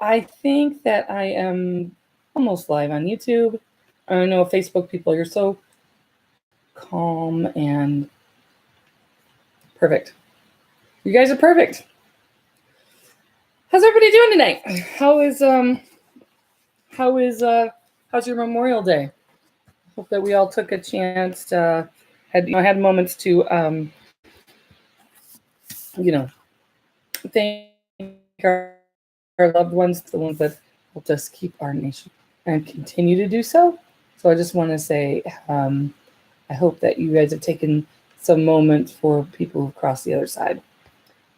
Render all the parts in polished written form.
I think that I am almost live on YouTube. I don't know, Facebook people, you're so calm and perfect. You guys are perfect. How's everybody doing tonight? How's your Memorial Day? Hope that we all took a chance to had moments to thank our loved ones, the ones that helped us keep our nation and continue to do so. So I just want to say, I hope that you guys have taken some moments for people who've crossed the other side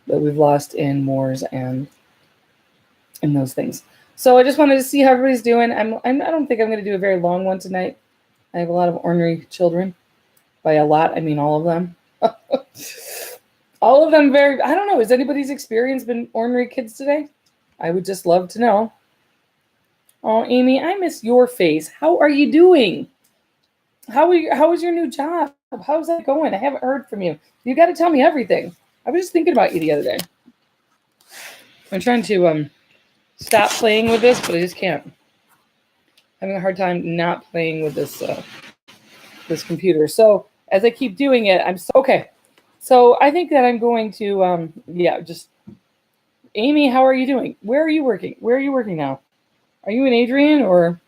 that we've lost in wars and those things. So I just wanted to see how everybody's doing. I don't think I'm going to do a very long one tonight. I have a lot of ornery children. By a lot, I mean all of them. All of them very, I don't know, has anybody's experience been ornery kids today? I would just love to know. Oh, Amy, I miss your face. How are you doing? How is your new job? How's that going? I haven't heard from you. You got to tell me everything. I was just thinking about you the other day. I'm trying to stop playing with this, but I just can't. I'm having a hard time not playing with this this computer. So as I keep doing it, okay. So I think that I'm going to just Amy, how are you doing? Where are you working? Where are you working now? Are you in Adrian or?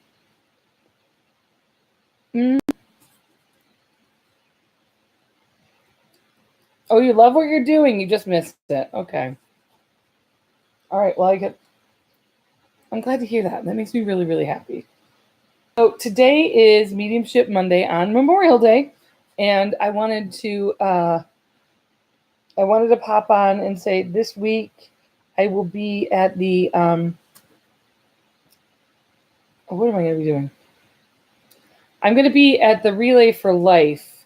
Oh, you love what you're doing. You just missed it. Okay. All right. Well, I'm glad to hear that. That makes me really, really happy. So today is Mediumship Monday on Memorial Day, and I wanted to pop on and say this week I will be at the what am I going to be doing? I'm going to be at the Relay for Life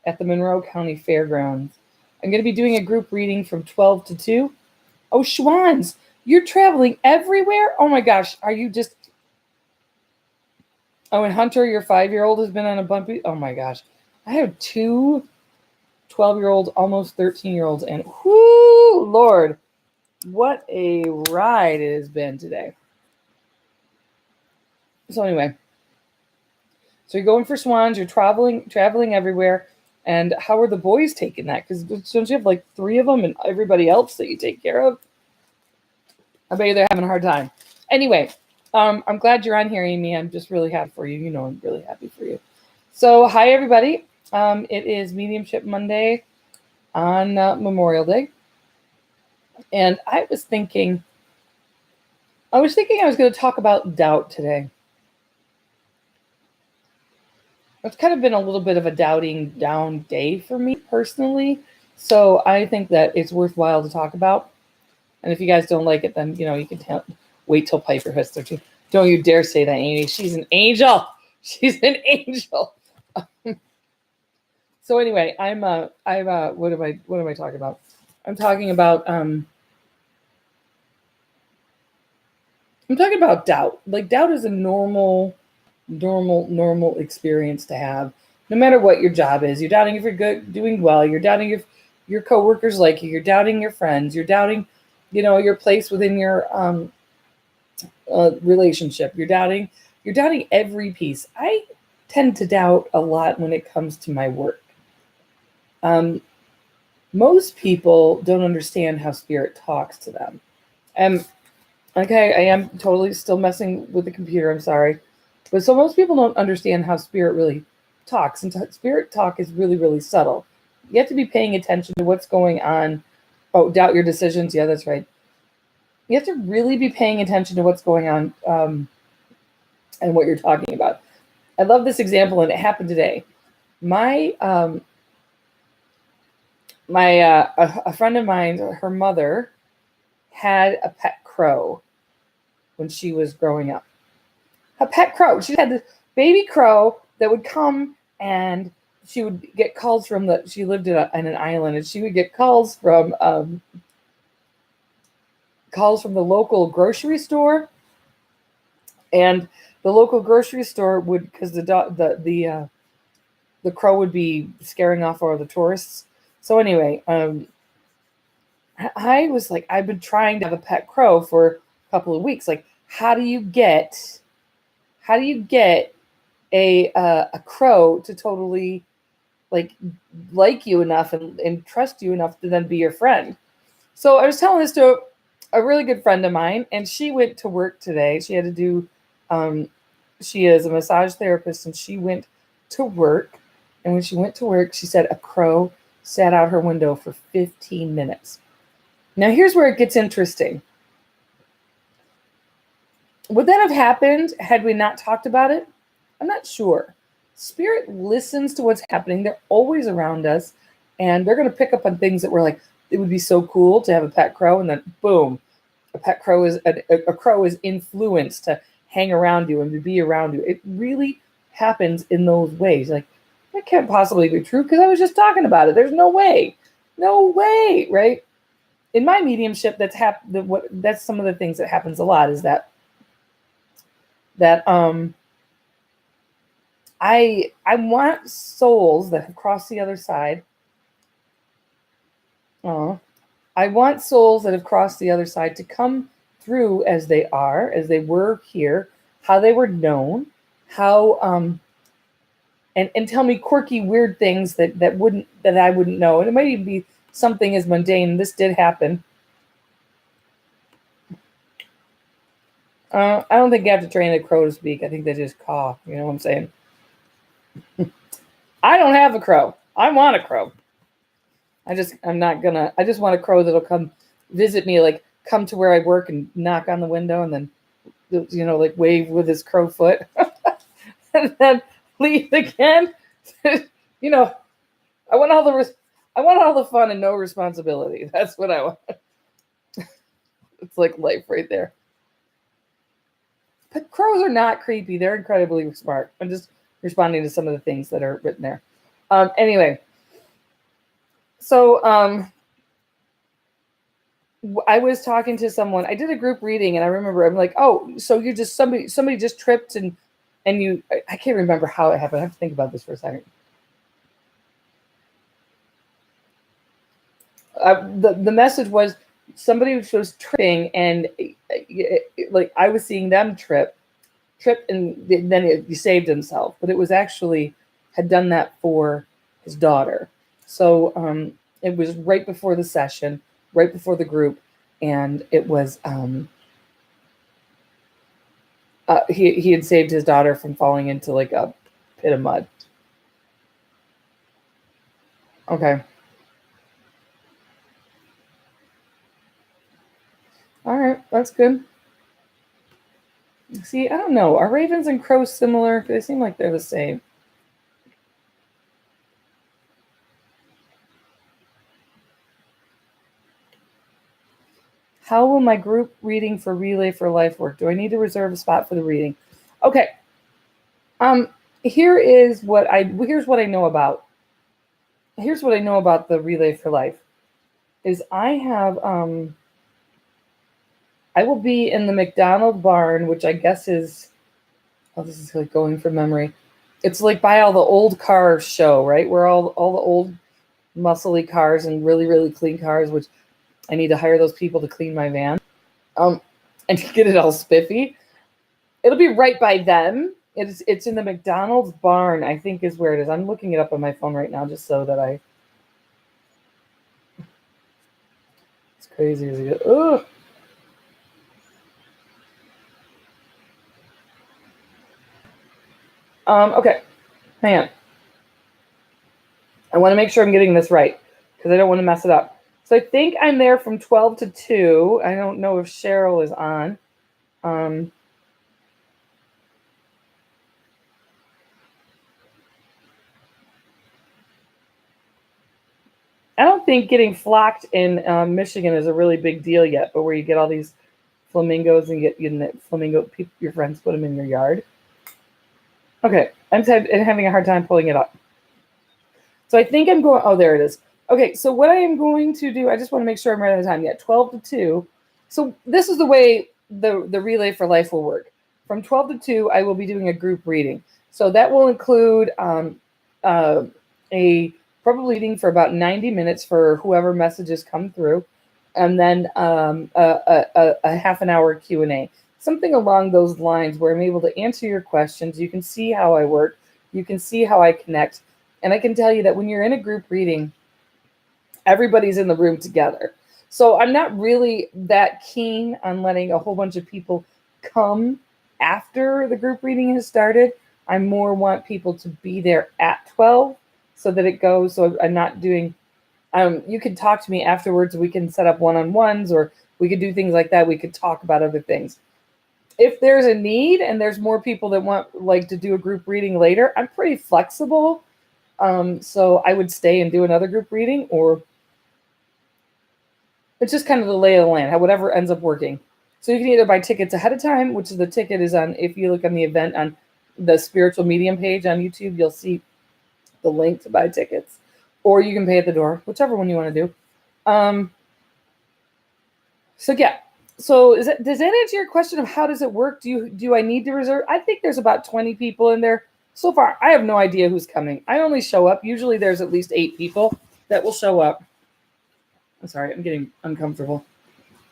at the Monroe County Fairgrounds. I'm going to be doing a group reading from 12 to 2. Oh, Schwans, you're traveling everywhere? Oh my gosh, are you just... Oh, and Hunter, your 5-year-old has been on a bumpy... Oh my gosh. I have 2 12-year-olds, almost 13-year-olds, and whoo, Lord, what a ride it has been today. So anyway, so you're going for Swans, you're traveling everywhere, and how are the boys taking that? Because don't you have like 3 of them and everybody else that you take care of? I bet they're having a hard time. Anyway, I'm glad you're on here, Amy. I'm just really happy for you. You know, I'm really happy for you. So hi, everybody. It is Mediumship Monday on Memorial Day. And I was thinking I was going to talk about doubt today. It's kind of been a little bit of a doubting down day for me personally. So I think that it's worthwhile to talk about. And if you guys don't like it, then, you can wait till Piper hits 13. Don't you dare say that, Amy. She's an angel. She's an angel. So anyway, what am I talking about? I'm talking about doubt. Like, doubt is a normal experience to have, no matter what your job is. You're doubting if you're doing well. You're doubting if your coworkers like you. You're doubting your friends. You're doubting, your place within your relationship. You're doubting every piece. I tend to doubt a lot when it comes to my work. Most people don't understand how spirit talks to them. Okay, I am totally still messing with the computer. I'm sorry. But so most people don't understand how spirit really talks. And spirit talk is really, really subtle. You have to be paying attention to what's going on. Oh, doubt your decisions. Yeah, that's right. You have to really be paying attention to what's going on and what you're talking about. I love this example, and it happened today. A friend of mine, her mother had a pet crow when she was growing up. A pet crow. She had this baby crow that would come, and she would get calls from she lived in an island, and she would get calls from the local grocery store, and the local grocery store would, because the crow would be scaring off all the tourists. So anyway, I was like, I've been trying to have a pet crow for a couple of weeks. Like, how do you get a crow to totally like you enough and trust you enough to then be your friend? So I was telling this to a really good friend of mine, and she went to work today. She had to do, she is a massage therapist, and she went to work. And when she went to work, she said a crow sat out her window for 15 minutes. Now, here's where it gets interesting. Would that have happened had we not talked about it? I'm not sure. Spirit listens to what's happening. They're always around us, and they're going to pick up on things that we're like, it would be so cool to have a pet crow, and then boom, a crow is influenced to hang around you and to be around you. It really happens in those ways. Like, that can't possibly be true because I was just talking about it. There's no way, right? In my mediumship, that's some of the things that happens a lot is that I want souls that have crossed the other side. I want souls that have crossed the other side to come through as they were here, how they were known, how and tell me quirky, weird things that I wouldn't know. And it might even be something as mundane. This did happen. I don't think you have to train a crow to speak. I think they just caw. You know what I'm saying? I don't have a crow. I want a crow. I just want a crow that'll come visit me, like come to where I work and knock on the window and then, wave with his crow foot and then leave again. I want all the fun and no responsibility. That's what I want. It's like life right there. But crows are not creepy. They're incredibly smart. I'm just responding to some of the things that are written there. Anyway, so I was talking to someone. I did a group reading, and I remember I'm like, oh, so you just somebody just tripped and you. I can't remember how it happened. I have to think about this for a second. The message was somebody was tripping, and like I was seeing them trip, and then he saved himself. But it was actually had done that for his daughter. So it was right before the session, right before the group, and it was he had saved his daughter from falling into like a pit of mud. Okay. All right, that's good. See, I don't know. Are ravens and crows similar? They seem like they're the same. How will my group reading for Relay for Life work? Do I need to reserve a spot for the reading? Okay. Here's what I know about. Here's what I know about the Relay for Life. Is I have I will be in the McDonald barn, which I guess is, this is like going from memory. It's like by all the old car show, right? Where all the old muscly cars and really, really clean cars, which I need to hire those people to clean my van, and get it all spiffy. It'll be right by them. It's in the McDonald's barn, I think is where it is. I'm looking it up on my phone right now just so that it's crazy as it goes. Okay, hang on. I want to make sure I'm getting this right because I don't want to mess it up. So I think I'm there from 12 to 2. I don't know if Cheryl is on. I don't think getting flocked in Michigan is a really big deal yet, but where you get all these flamingos and your friends put them in your yard. Okay, I'm having a hard time pulling it up. So I think I'm going, there it is. Okay, so what I am going to do, I just want to make sure I'm right on time. 12 to 2. So this is the way the Relay for Life will work. From 12 to 2, I will be doing a group reading. So that will include a probably reading for about 90 minutes for whoever messages come through, and then a half an hour Q&A. something along those lines where I'm able to answer your questions. You can see how I work. You can see how I connect. And I can tell you that when you're in a group reading, everybody's in the room together. So I'm not really that keen on letting a whole bunch of people come after the group reading has started. I more want people to be there at 12 so that it goes. So I'm not doing, you could talk to me afterwards. We can set up one-on-ones, or we could do things like that. We could talk about other things. If there's a need and there's more people that want like to do a group reading later, I'm pretty flexible. So I would stay and do another group reading, or it's just kind of the lay of the land, whatever ends up working. So you can either buy tickets ahead of time, which is the ticket is on, if you look on the event on the Spiritual Medium page on YouTube, you'll see the link to buy tickets, or you can pay at the door, whichever one you want to do. So yeah. So does that answer your question of how does it work? Do I need to reserve? I think there's about 20 people in there. So far, I have no idea who's coming. I only show up. Usually there's at least 8 people that will show up. I'm sorry, I'm getting uncomfortable.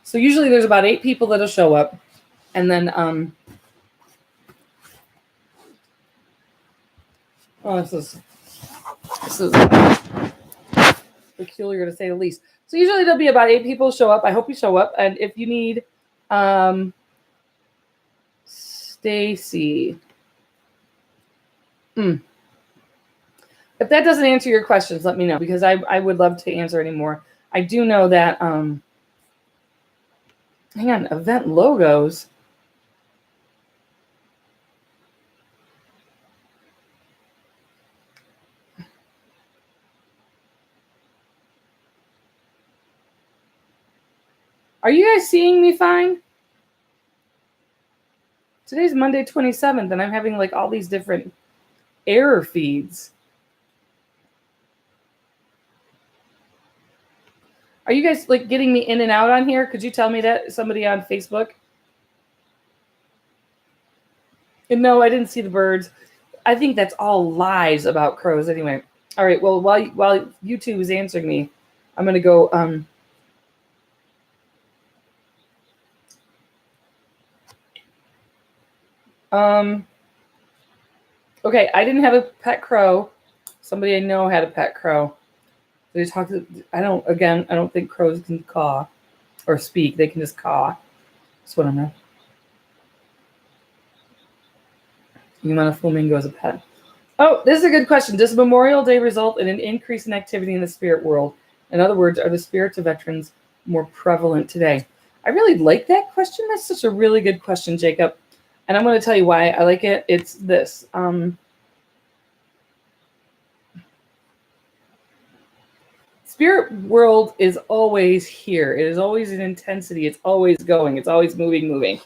So usually there's about 8 people that'll show up. And then, this is peculiar to say the least. So usually there'll be about 8 people show up. I hope you show up. And if you need, Stacy. If that doesn't answer your questions, let me know, because I would love to answer any more. I do know that, hang on, event logos. Are you guys seeing me fine? Today's Monday 27th, and I'm having like all these different error feeds. Are you guys like getting me in and out on here? Could you tell me that, somebody on Facebook? And no, I didn't see the birds. I think that's all lies about crows anyway. All right, well, while YouTube is answering me, I'm going to go... okay, I didn't have a pet crow. Somebody I know had a pet crow. They talk. I don't think crows can caw or speak. They can just caw. That's what I know. You want a flamingo as a pet? Oh, this is a good question. Does Memorial Day result in an increase in activity in the spirit world? In other words, are the spirits of veterans more prevalent today? I really like that question. That's such a really good question, Jacob. And I'm going to tell you why I like it. It's this. Spirit world is always here. It is always in intensity. It's always going. It's always moving.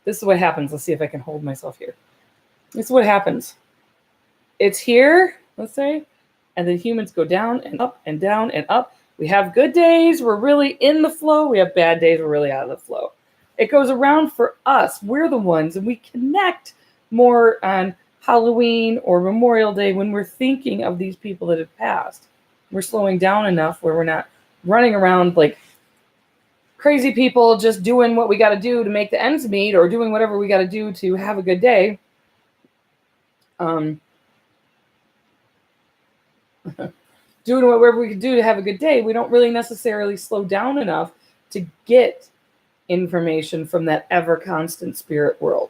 This is what happens. Let's see if I can hold myself here. This is what happens. It's here, let's say, and then humans go down and up and down and up. We have good days. We're really in the flow. We have bad days. We're really out of the flow. It goes around for us. We're the ones, and we connect more on Halloween or Memorial Day when we're thinking of these people that have passed. We're slowing down enough where we're not running around like crazy people just doing what we got to do to make the ends meet, or doing whatever we got to do to have a good day. Doing whatever we can do to have a good day. We don't really necessarily slow down enough to get information from that ever constant spirit world.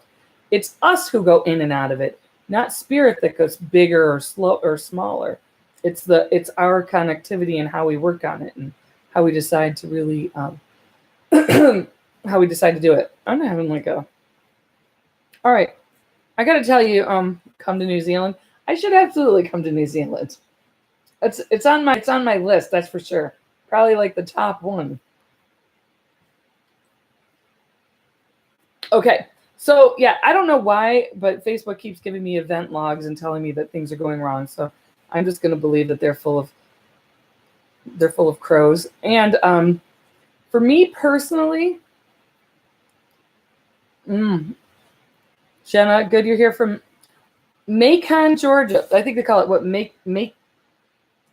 It's us who go in and out of it, not spirit that goes bigger or slow or smaller. It's our connectivity and how we work on it, and how we decide to really how we decide to do it. I'm having like a... All right. I got to tell you, come to New Zealand. I should absolutely come to New Zealand. It's on my list, that's for sure. Probably like the top one. Okay. So yeah, I don't know why, but Facebook keeps giving me event logs and telling me that things are going wrong. So I'm just going to believe that they're full of crows. And for me personally, Jenna, good you're here from Macon, Georgia. I think they call it what?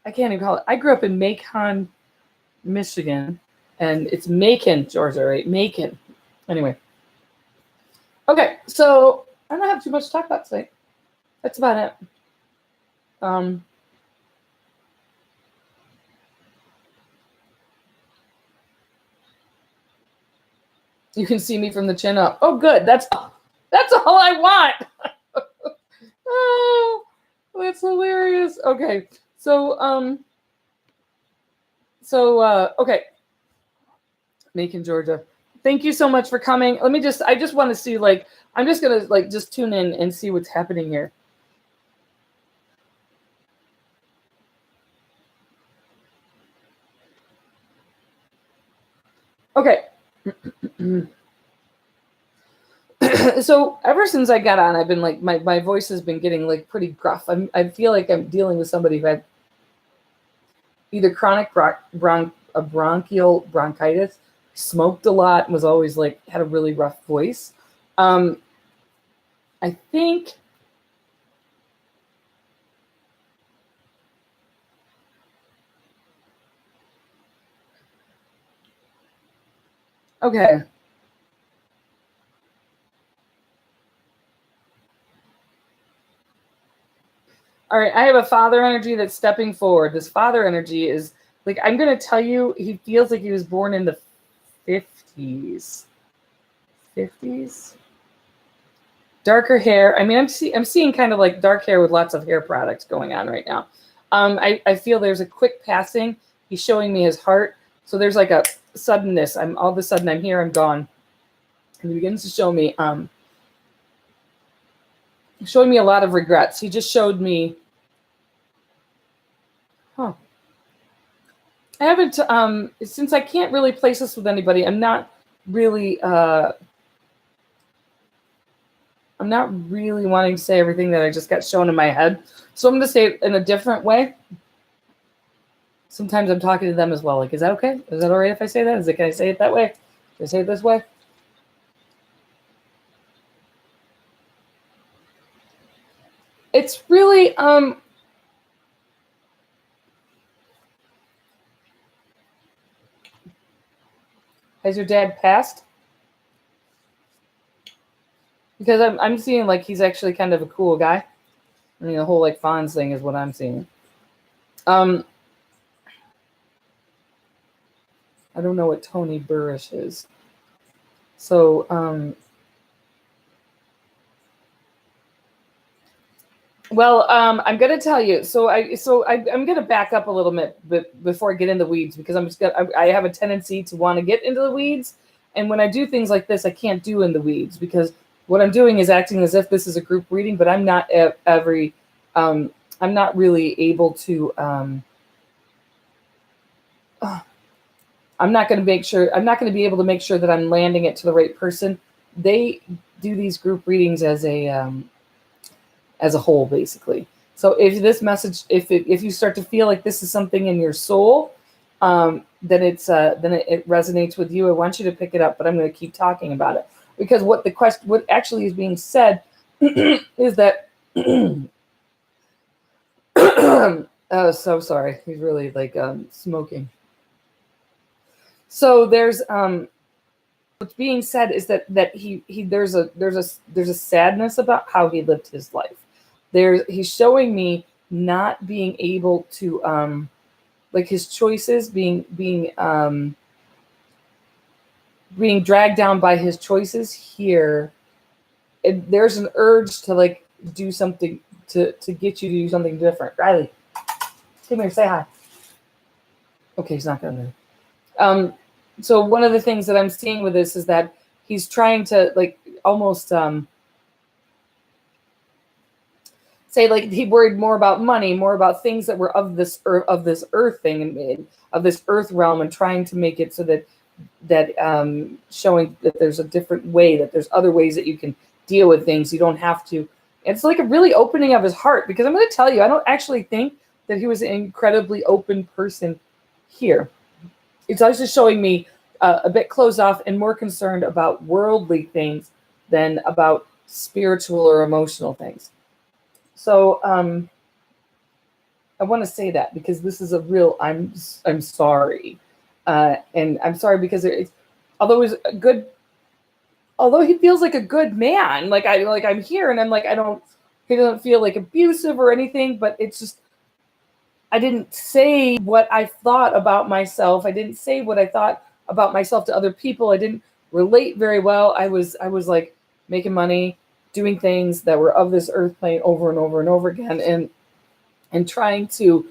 I can't even call it. I grew up in Macon, Michigan, and it's Macon, Georgia, right? Macon. Anyway. Okay, so I don't have too much to talk about tonight. That's about it. You can see me from the chin up. Oh, good. That's all I want. Oh, that's hilarious. Okay, so okay, Macon, Georgia. Thank you so much for coming. I just want to see, like, I'm just gonna like just tune in and see what's happening here. Okay. So ever since I got on, I've been like, my voice has been getting like pretty gruff. I feel like I'm dealing with somebody who had either chronic bronchial bronchitis, smoked a lot, and was always like had a really rough voice. I think okay. All right, I have a father energy that's stepping forward. This father energy is like, I'm going to tell you, he feels like he was born in the 50s. 50s? Darker hair. I mean, I'm seeing kind of like dark hair with lots of hair products going on right now. I feel there's a quick passing. He's showing me his heart. So there's like a suddenness. All of a sudden I'm here, I'm gone. And he begins to show me showing me a lot of regrets. He just showed me, I haven't since I can't really place this with anybody, I'm not really wanting to say everything that I just got shown in my head. So I'm going to say it in a different way. Sometimes I'm talking to them as well. Like, is that okay? Is that all right if I say that? Can I say it that way? Can I say it this way? It's really, has your dad passed? Because I'm seeing like he's actually kind of a cool guy. I mean, the whole like Fonz thing is what I'm seeing. I don't know what Tony Burrish is. So, I'm going to tell you. I'm going to back up a little bit before I get into the weeds, because I have a tendency to want to get into the weeds, and when I do things like this, I can't do in the weeds, because what I'm doing is acting as if this is a group reading, but I'm not I'm not really able to. I'm not going to be able to make sure that I'm landing it to the right person. They do these group readings as a whole, basically. So if this message, if you start to feel like this is something in your soul, then it resonates with you. I want you to pick it up, but I'm going to keep talking about it, because what actually is being said is that. Oh, so sorry. He's really like smoking. So there's what's being said is that there's a sadness about how he lived his life. He's showing me not being able to like his choices being dragged down by his choices here. There's an urge to like do something to get you to do something different. Riley, come here, say hi. Okay, he's not gonna. So one of the things that I'm seeing with this is that he's trying to like almost say like he worried more about money, more about things that were of this earth thing and of this earth realm, and trying to make it so that showing that there's a different way, that there's other ways that you can deal with things. You don't have to. It's like a really opening of his heart, because I'm going to tell you, I don't actually think that he was an incredibly open person here. It's also showing me a bit closed off and more concerned about worldly things than about spiritual or emotional things. So I want to say that, because this is a real I'm sorry. And I'm sorry because although it was although he feels like a good man, I'm here and I'm like, he doesn't feel like abusive or anything, but it's just, I didn't say what I thought about myself. I didn't say what I thought about myself to other people. I didn't relate very well. I was like making money, doing things that were of this earth plane over and over and over again, and trying to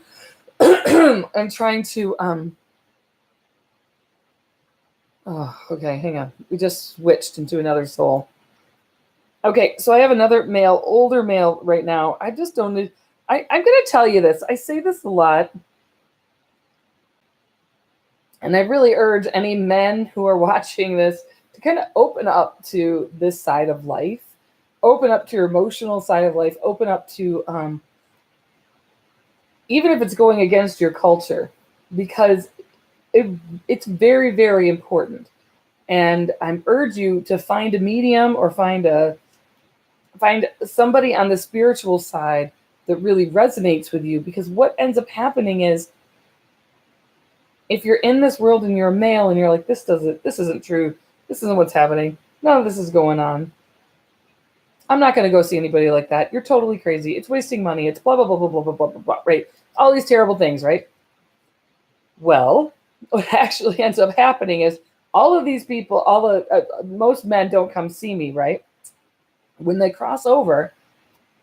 oh, okay, hang on. We just switched into another soul. Okay, so I have another male, older male right now. I just don't need, I'm going to tell you this. I say this a lot. And I really urge any men who are watching this to kind of open up to this side of life, open up to your emotional side of life, open up to, even if it's going against your culture, because it's very, very important. And I urge you to find a medium or find somebody on the spiritual side that really resonates with you, because what ends up happening is, if you're in this world and you're a male and you're like, this isn't true, this isn't what's happening, none of this is going on, I'm not going to go see anybody like that, you're totally crazy, it's wasting money, it's blah, blah, blah, blah, blah, blah, blah, blah, blah, right? All these terrible things, right? Well, what actually ends up happening is all of these people, most men don't come see me, right? When they cross over,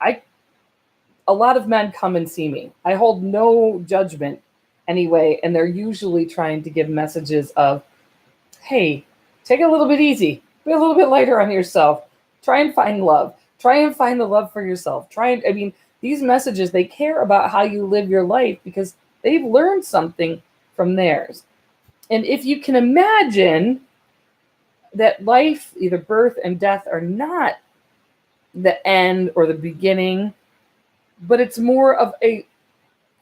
a lot of men come and see me. I hold no judgment anyway, and they're usually trying to give messages of, hey, take it a little bit easy, be a little bit lighter on yourself, try and find love, try and find the love for yourself, these messages, they care about how you live your life because they've learned something from theirs. And if you can imagine that life, either birth and death, are not the end or the beginning, but it's more of a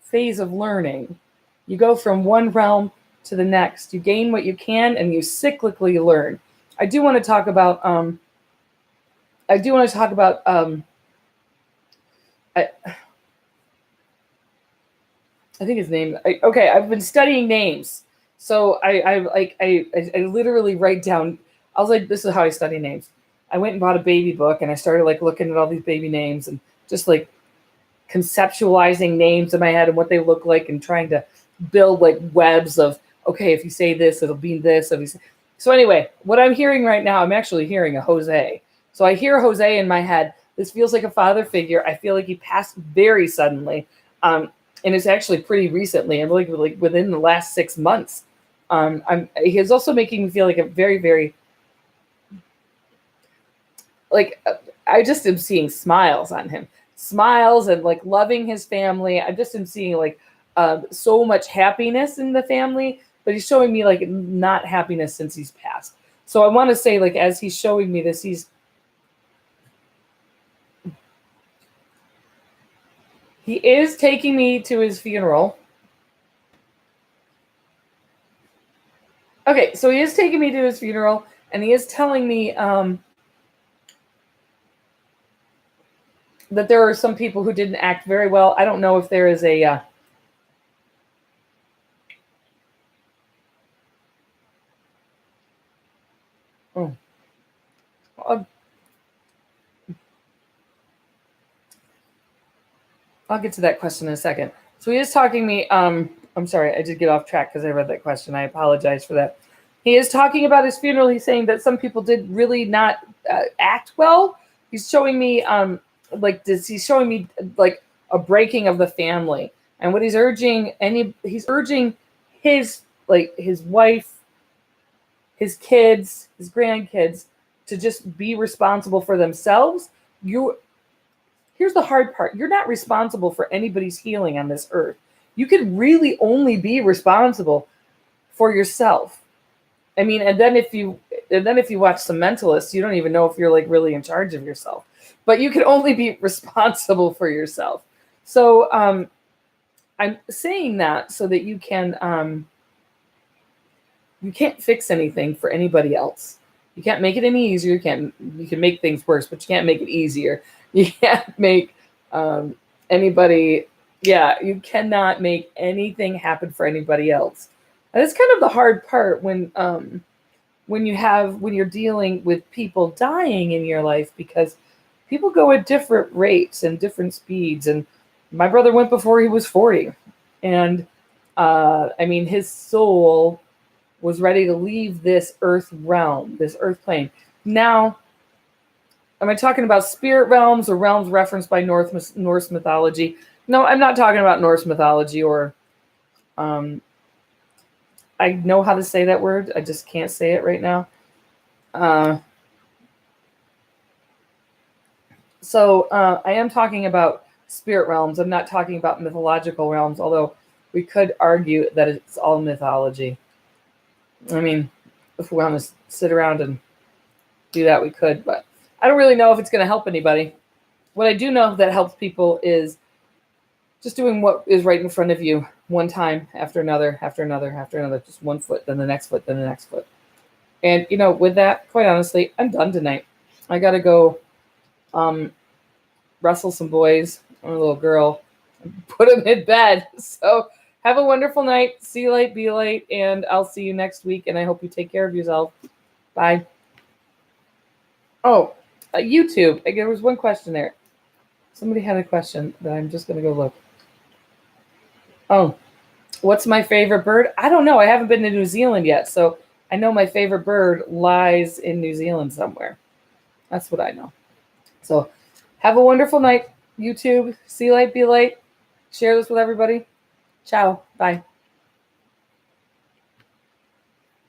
phase of learning. You go from one realm to the next. You gain what you can, and you cyclically learn. I do want to talk about. I think his name. Okay, I've been studying names, so I literally write down. I was like, this is how I study names. I went and bought a baby book, and I started like looking at all these baby names and just like conceptualizing names in my head and what they look like, and trying to build like webs of, okay, if you say this, it'll be this. So anyway, what I'm hearing right now, I'm actually hearing a Jose. So I hear Jose in my head. This feels like a father figure. I feel like he passed very suddenly. And it's actually pretty recently. I'm like within the last 6 months. He's also making me feel like a very, very, like, I just am seeing smiles on him. Smiles and like loving his family. I just am seeing like so much happiness in the family, but he's showing me like not happiness since he's passed. So I want to say, like, as he's showing me this, he is taking me to his funeral. Okay, so he is taking me to his funeral, and he is telling me that there are some people who didn't act very well. I don't know if there is a I'll get to that question in a second. So he is talking to me. I'm sorry, I did get off track because I read that question. I apologize for that. He is talking about his funeral. He's saying that some people did really not act well. He's showing me he's showing me like a breaking of the family, and what he's urging, he's urging his wife, his kids, his grandkids to just be responsible for themselves. Here's the hard part. You're not responsible for anybody's healing on this earth. You can really only be responsible for yourself. I mean, and then if you watch some mentalists, you don't even know if you're like really in charge of yourself. But you can only be responsible for yourself. So I'm saying that so that you can't fix anything for anybody else. You can't make it any easier. You can make things worse, but you can't make it easier. You can't make anybody. Yeah, you cannot make anything happen for anybody else. And it's kind of the hard part when when you're dealing with people dying in your life, because people go at different rates and different speeds. And my brother went before he was 40. And I mean, his soul was ready to leave this earth realm, this earth plane. Now, am I talking about spirit realms or realms referenced by Norse mythology? No, I'm not talking about Norse mythology or I know how to say that word. I just can't say it right now. So I am talking about spirit realms. I'm not talking about mythological realms, although we could argue that it's all mythology. I mean, if we want to sit around and do that, we could, but I don't really know if it's going to help anybody. What I do know that helps people is just doing what is right in front of you, one time after another, after another, after another, just one foot, then the next foot, then the next foot. And, with that, quite honestly, I'm done tonight. I got to go wrestle some boys. I'm a little girl. Put them in bed. So have a wonderful night. See light, be light, and I'll see you next week. And I hope you take care of yourself. Bye. Oh, YouTube. There was one question there. Somebody had a question that I'm just going to go look. Oh, what's my favorite bird? I don't know. I haven't been to New Zealand yet. So I know my favorite bird lies in New Zealand somewhere. That's what I know. So have a wonderful night, YouTube. See light, be light. Share this with everybody. Ciao. Bye.